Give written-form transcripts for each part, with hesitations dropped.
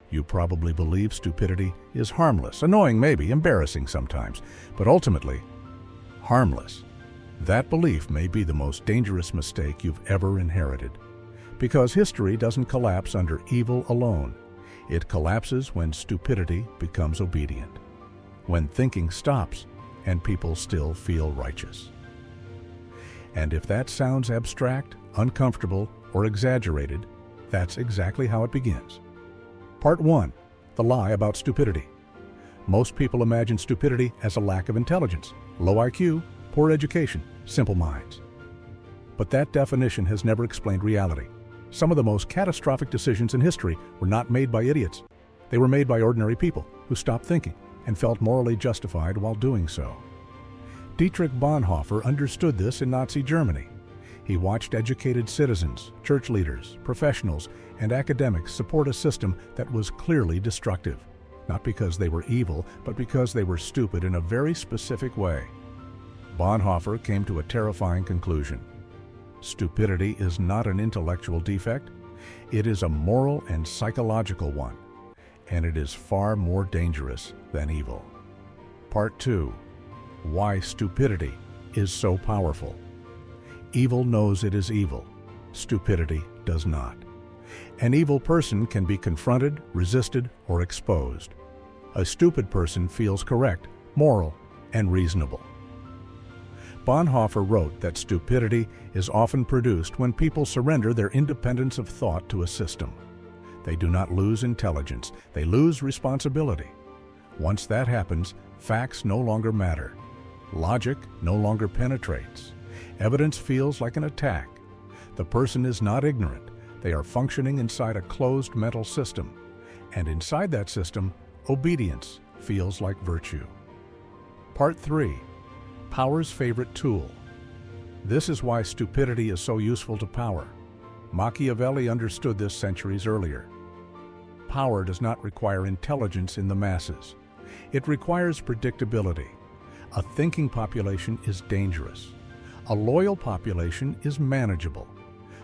You probably believe stupidity is harmless, annoying maybe, embarrassing sometimes, but ultimately, harmless. That belief may be the most dangerous mistake you've ever inherited, because history doesn't collapse under evil alone. It collapses when stupidity becomes obedient, when thinking stops and people still feel righteous. And if that sounds abstract, uncomfortable, or exaggerated, that's exactly how it begins. Part 1. The lie about stupidity. Most people imagine stupidity as a lack of intelligence, low IQ, poor education, simple minds. But that definition has never explained reality. Some of the most catastrophic decisions in history were not made by idiots. They were made by ordinary people who stopped thinking and felt morally justified while doing so. Dietrich Bonhoeffer understood this in Nazi Germany. He watched educated citizens, church leaders, professionals, and academics support a system that was clearly destructive, not because they were evil, but because they were stupid in a very specific way. Bonhoeffer came to a terrifying conclusion. Stupidity is not an intellectual defect. It is a moral and psychological one, and it is far more dangerous than evil. Part 2. Why stupidity is so powerful. Evil knows it is evil. Stupidity does not. An evil person can be confronted, resisted, or exposed. A stupid person feels correct, moral, and reasonable. Bonhoeffer wrote that stupidity is often produced when people surrender their independence of thought to a system. They do not lose intelligence, they lose responsibility. Once that happens, facts no longer matter. Logic no longer penetrates. Evidence feels like an attack. The person is not ignorant. They are functioning inside a closed mental system. And inside that system, obedience feels like virtue. Part 3. Power's favorite tool. This is why stupidity is so useful to power. Machiavelli understood this centuries earlier. Power does not require intelligence in the masses. It requires predictability. A thinking population is dangerous. A loyal population is manageable.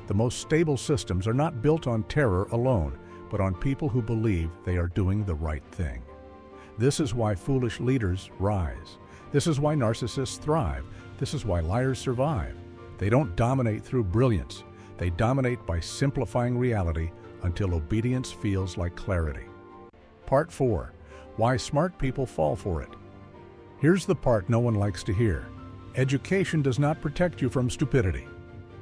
The most stable systems are not built on terror alone, but on people who believe they are doing the right thing. This is why foolish leaders rise. This is why narcissists thrive. This is why liars survive. They don't dominate through brilliance. They dominate by simplifying reality until obedience feels like clarity. Part 4. Why smart people fall for it. Here's the part no one likes to hear. Education does not protect you from stupidity.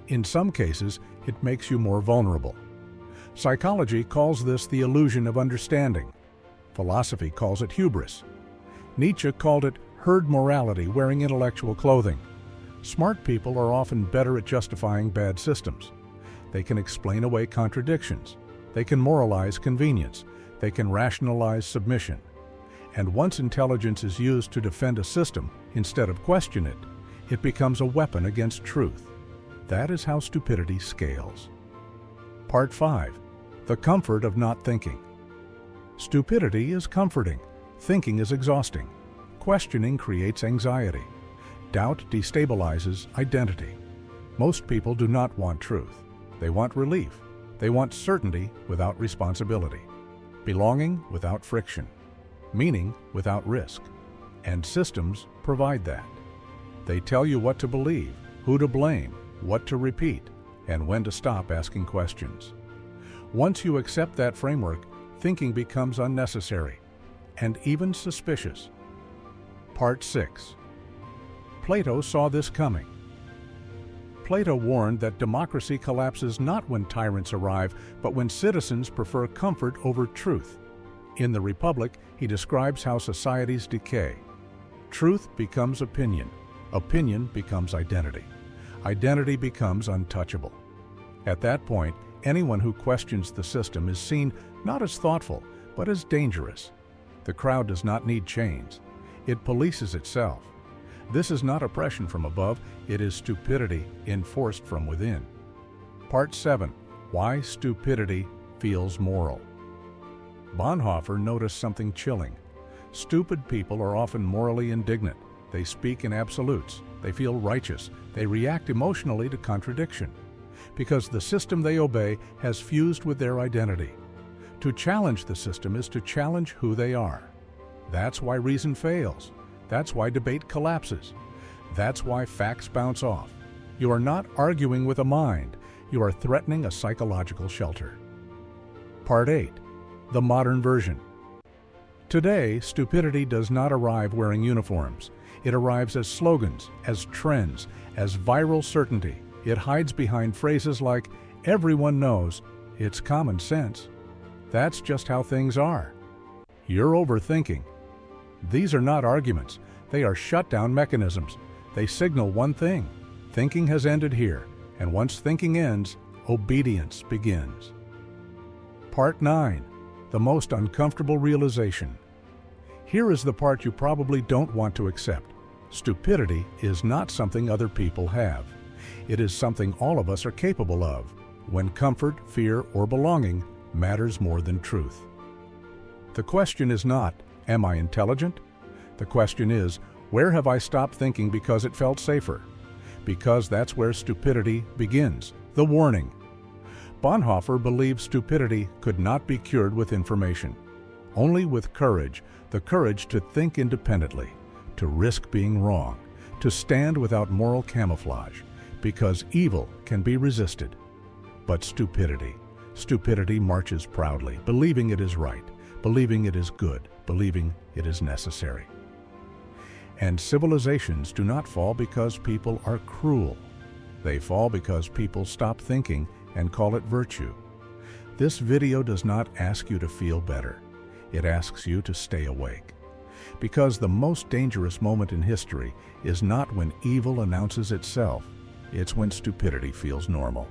In some cases, it makes you more vulnerable. Psychology calls this the illusion of understanding. Philosophy calls it hubris. Nietzsche called it herd morality wearing intellectual clothing. Smart people are often better at justifying bad systems. They can explain away contradictions. They can moralize convenience. They can rationalize submission. And once intelligence is used to defend a system instead of question it, it becomes a weapon against truth. That is how stupidity scales. Part 5. The comfort of not thinking. Stupidity is comforting. Thinking is exhausting. Questioning creates anxiety. Doubt destabilizes identity. Most people do not want truth. They want relief. They want certainty without responsibility. Belonging without friction. Meaning without risk. And systems provide that. They tell you what to believe, who to blame, what to repeat, and when to stop asking questions. Once you accept that framework, thinking becomes unnecessary and even suspicious. Part 6. Plato saw this coming. Plato warned that democracy collapses not when tyrants arrive, but when citizens prefer comfort over truth. In the Republic, he describes how societies decay. Truth becomes opinion. Opinion becomes identity. Identity becomes untouchable. At that point, anyone who questions the system is seen not as thoughtful, but as dangerous. The crowd does not need chains. It polices itself. This is not oppression from above, it is stupidity enforced from within. Part 7. Why stupidity feels moral. Bonhoeffer noticed something chilling. Stupid people are often morally indignant. They speak in absolutes. They feel righteous. They react emotionally to contradiction, because the system they obey has fused with their identity. To challenge the system is to challenge who they are. That's why reason fails. That's why debate collapses. That's why facts bounce off. You are not arguing with a mind. You are threatening a psychological shelter. Part 8. The modern version. Today, stupidity does not arrive wearing uniforms. It arrives as slogans, as trends, as viral certainty. It hides behind phrases like, "Everyone knows," "It's common sense." That's just how things are. You're overthinking. These are not arguments. They are shutdown mechanisms. They signal one thing: thinking has ended here, and once thinking ends, obedience begins. Part 9. The most uncomfortable realization. Here is the part you probably don't want to accept. Stupidity is not something other people have. It is something all of us are capable of, when comfort, fear, or belonging matters more than truth. The question is not, am I intelligent? The question is, where have I stopped thinking because it felt safer? Because that's where stupidity begins, the warning. Bonhoeffer believed stupidity could not be cured with information. Only with courage, the courage to think independently, to risk being wrong, to stand without moral camouflage, because evil can be resisted. But stupidity marches proudly, believing it is right, believing it is good, believing it is necessary. And civilizations do not fall because people are cruel. They fall because people stop thinking and call it virtue. This video does not ask you to feel better. It asks you to stay awake. Because the most dangerous moment in history is not when evil announces itself, it's when stupidity feels normal.